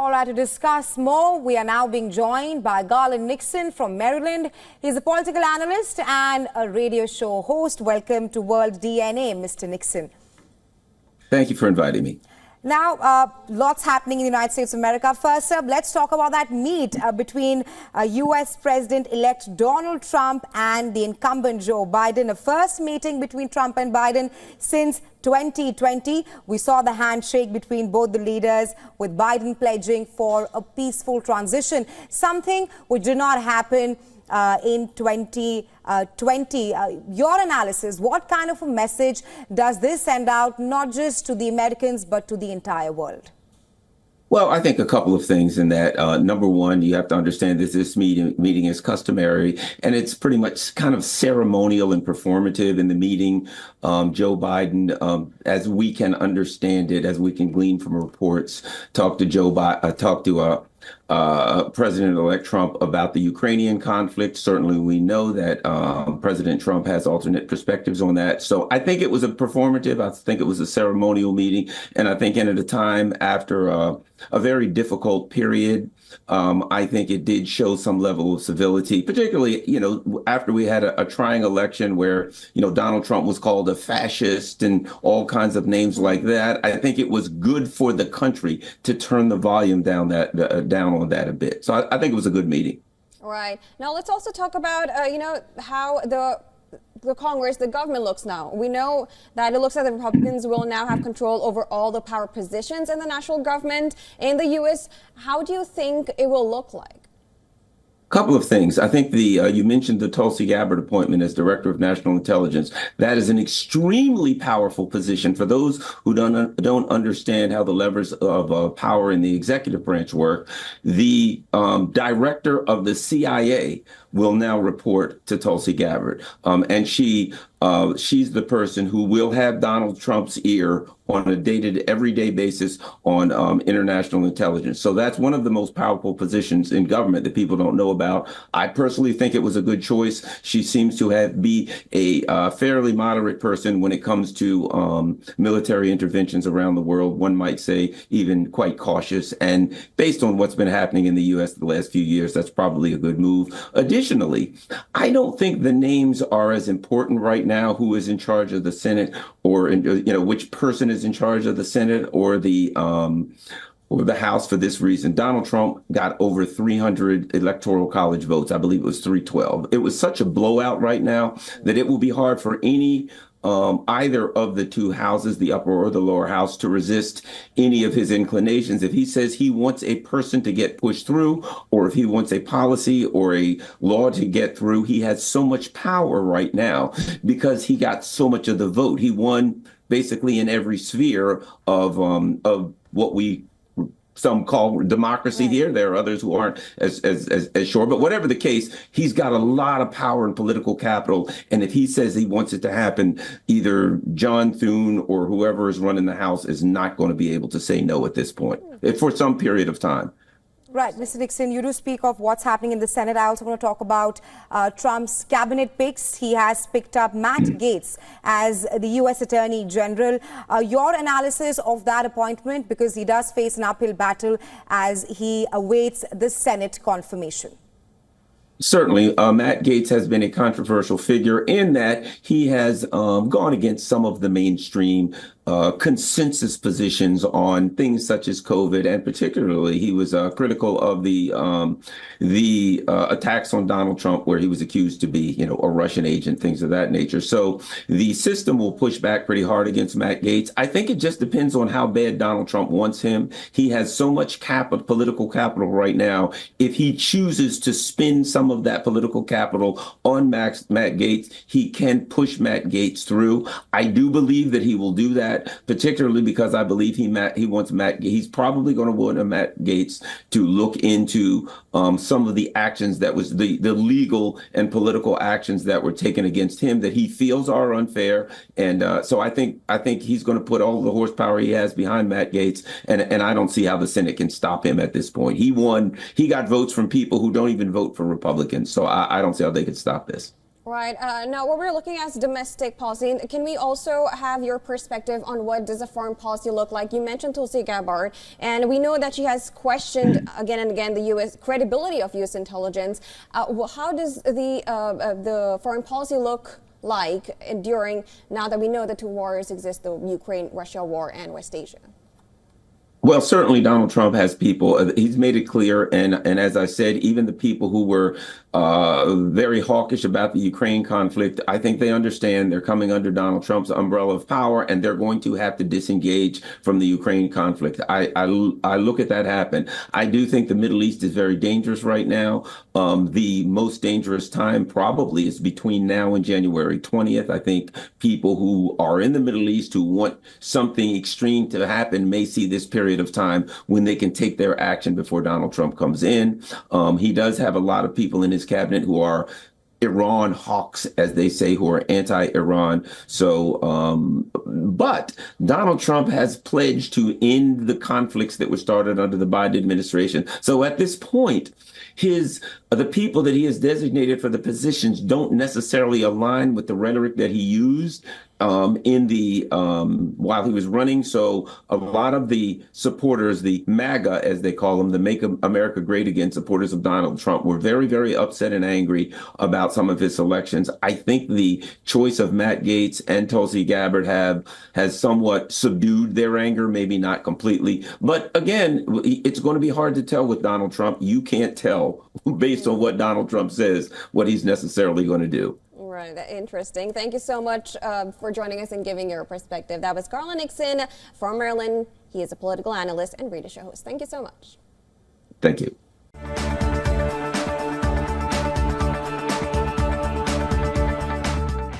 All right, to discuss more, we are now being joined by Garland Nixon from Maryland. He's a political analyst and a radio show host. Welcome to World DNA, Mr. Nixon. Thank you for inviting me. Now, lots happening in the United States of America. First up, let's talk about that meet between U.S. President-elect Donald Trump and the incumbent Joe Biden. A first meeting between Trump and Biden since 2020. We saw the handshake between both the leaders, with Biden pledging for a peaceful transition, something which did not happen in 2020. Your analysis, what kind of a message does this send out, not just to the Americans, but to the entire world? Well, I think a couple of things in that. Number one, you have to understand that this meeting is customary, and it's pretty much kind of ceremonial and performative in the meeting. Joe Biden, as we can understand it, as we can glean from reports, talked to President-elect Trump about the Ukrainian conflict. Certainly, we know that President Trump has alternate perspectives on that. So I think it was a performative. I think it was a ceremonial meeting. And I think at a time after a very difficult period, I think it did show some level of civility, particularly, after we had a trying election where, Donald Trump was called a fascist and all kinds of names like that. I think it was good for the country to turn the volume down on that a bit. So I think it was a good meeting. Right. Now, let's also talk about, how the Congress, the government looks now. We know that it looks like the Republicans will now have control over all the power positions in the national government in the U.S. How do you think it will look like? Couple of things. I think you mentioned the Tulsi Gabbard appointment as Director of National Intelligence. That is an extremely powerful position. For those who don't understand how the levers of power in the executive branch work, the Director of the CIA will now report to Tulsi Gabbard, and she's the person who will have Donald Trump's ear on a everyday basis on international intelligence. So that's one of the most powerful positions in government that people don't know about. I personally think it was a good choice. She seems to be a fairly moderate person when it comes to military interventions around the world. One might say even quite cautious. And based on what's been happening in the U.S. the last few years, that's probably a good move. Additionally, I don't think the names are as important right now, who is in charge of the Senate, or which person is in charge of the Senate or the House. For this reason, Donald Trump got over 300 electoral college votes. I believe it was 312. It was such a blowout right now that it will be hard for either of the two houses, the upper or the lower house, to resist any of his inclinations. If he says he wants a person to get pushed through, or if he wants a policy or a law to get through, he has so much power right now because he got so much of the vote. He won basically in every sphere of what some call democracy here. There are others who aren't as sure. But whatever the case, he's got a lot of power and political capital. And if he says he wants it to happen, either John Thune or whoever is running the House is not going to be able to say no at this point for some period of time. Right. Mr. Nixon, you do speak of what's happening in the Senate. I also want to talk about Trump's cabinet picks. He has picked up Matt Gaetz as the U.S. Attorney General. Your analysis of that appointment, because he does face an uphill battle as he awaits the Senate confirmation. Certainly, Matt Gaetz has been a controversial figure in that he has gone against some of the mainstream consensus positions on things such as COVID, and particularly he was critical of the attacks on Donald Trump, where he was accused to be, a Russian agent, things of that nature. So the system will push back pretty hard against Matt Gaetz. I think it just depends on how bad Donald Trump wants him. He has so much political capital right now. If he chooses to spend some of that political capital on Matt Gaetz, he can push Matt Gaetz through. I do believe that he will do that, particularly because I believe he's probably going to want Matt Gaetz to look into some of the actions that was the legal and political actions that were taken against him that he feels are unfair. And so I think he's going to put all the horsepower he has behind Matt Gaetz. And I don't see how the Senate can stop him at this point. He got votes from people who don't even vote for Republicans. So I don't see how they could stop this. Right. Now, what we're looking at is domestic policy. Can we also have your perspective on what does a foreign policy look like? You mentioned Tulsi Gabbard, and we know that she has questioned again and again the U.S. credibility of U.S. intelligence. How does the foreign policy look like during, now that we know the two wars exist, the Ukraine-Russia war and West Asia? Well, certainly Donald Trump has people, he's made it clear. And as I said, even the people who were very hawkish about the Ukraine conflict, I think they understand they're coming under Donald Trump's umbrella of power, and they're going to have to disengage from the Ukraine conflict. I look at that happen. I do think the Middle East is very dangerous right now. The most dangerous time probably is between now and January 20th. I think people who are in the Middle East who want something extreme to happen may see this period of time when they can take their action before Donald Trump comes in. He does have a lot of people in his cabinet who are Iran hawks, as they say, who are anti-Iran. So, but Donald Trump has pledged to end the conflicts that were started under the Biden administration. So at this point, the people that he has designated for the positions don't necessarily align with the rhetoric that he used while he was running. So a lot of the supporters, the MAGA, as they call them, the Make America Great Again supporters of Donald Trump, were very, very upset and angry about some of his selections. I think the choice of Matt Gaetz and Tulsi Gabbard has somewhat subdued their anger, maybe not completely. But again, it's going to be hard to tell with Donald Trump. You can't tell based on what Donald Trump says what he's necessarily going to do. Right. Interesting. Thank you so much for joining us and giving your perspective. That was Garland Nixon from Maryland. He is a political analyst and radio show host. Thank you so much. Thank you.